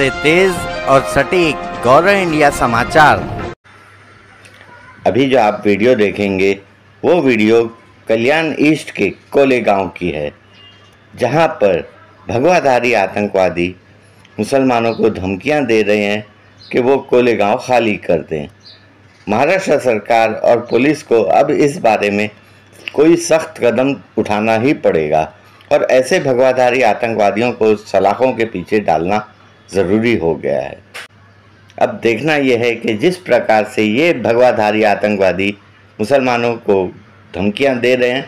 सबसे तेज और सटीक गौरव इंडिया समाचार। अभी जो आप वीडियो देखेंगे वो वीडियो कल्याण ईस्ट के कोले गांव की है, जहां पर भगवाधारी आतंकवादी मुसलमानों को धमकियां दे रहे हैं कि वो कोले गांव खाली कर दें। महाराष्ट्र सरकार और पुलिस को अब इस बारे में कोई सख्त कदम उठाना ही पड़ेगा और ऐसे भगवाधारी आतंकवादियों को सलाखों के पीछे डालना ज़रूरी हो गया है। अब देखना यह है कि जिस प्रकार से ये भगवाधारी आतंकवादी मुसलमानों को धमकियां दे रहे हैं,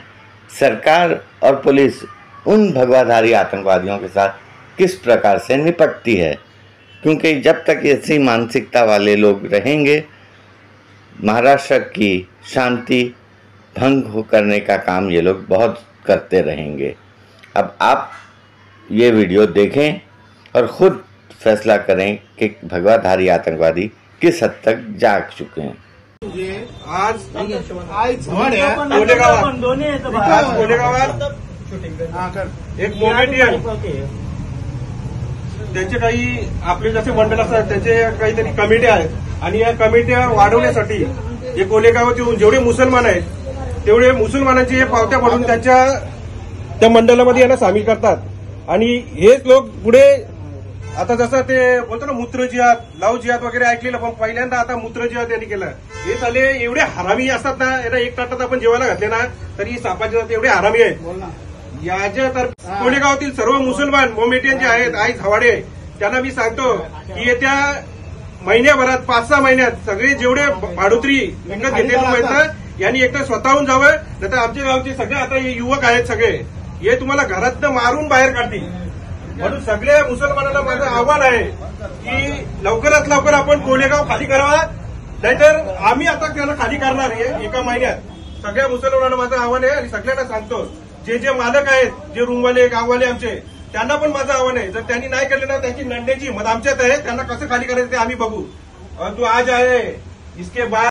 सरकार और पुलिस उन भगवाधारी आतंकवादियों के साथ किस प्रकार से निपटती है, क्योंकि जब तक ऐसी मानसिकता वाले लोग रहेंगे महाराष्ट्र की शांति भंग करने का काम ये लोग बहुत करते रहेंगे। अब आप ये वीडियो देखें और ख़ुद फैसला करें कि भगवाधारी आतंकवादी किस हद तक जाग चुके हैं। ये आज एक मोमेडियन त्याचे काही आपले जसे मंडळ असतात त्याचे काहीतरी कमिटी आहेत आणि या कमिट्या वाढवण्यासाठी हे कोलेगावात जेवढे मुसलमान आहेत तेवढे मुसलमानांची हे पावत्या पडून त्या मंडळामध्ये यांना सामील करतात आणि हेच लोक पुढे आता जसं ते बोलतो ना मूत्र जिहाद, लव जिहाद वगैरे ऐकलेलं, पण पहिल्यांदा आता मूत्र जिहाद यांनी केलं। हे झाले एवढे हरामी असतात ना, यांना एक ताटात आपण जेवायला घातले ना तरी सापाचे जात एवढे हरामी आहेत। याच्या तर कोलेगावातील सर्व मुसलमान मोमेटियन जे आहेत आई झवाडे त्यांना मी सांगतो की येत्या महिन्याभरात 5-6 महिन्यात सगळे जेवढे भाडोत्री विकत घेतले यांनी एकदा स्वतःहून जावं, नाहीतर आमच्या गावचे सगळे आता युवक आहेत सगळे हे तुम्हाला घरातनं मारून बाहेर काढतील। म्हणून सगळ्या मुसलमानांना माझं आव्हान आहे की लवकरात लवकर आपण कोलेगाव खाली करावा, नाहीतर आम्ही आता त्याला खाली करणार आहे एका महिन्यात। सगळ्या मुसलमानांना माझं आव्हान आहे आणि सगळ्यांना सांगतो जे मालक आहेत, जे रूमवाले गाववाले आमचे, त्यांना पण माझं आव्हान आहे, जर त्यांनी नाही केलं ना त्यांची लढण्याची हिंमत आमच्यात आहे, त्यांना कसं खाली करायचं ते आम्ही बघू। तू आज आहे इसके बाद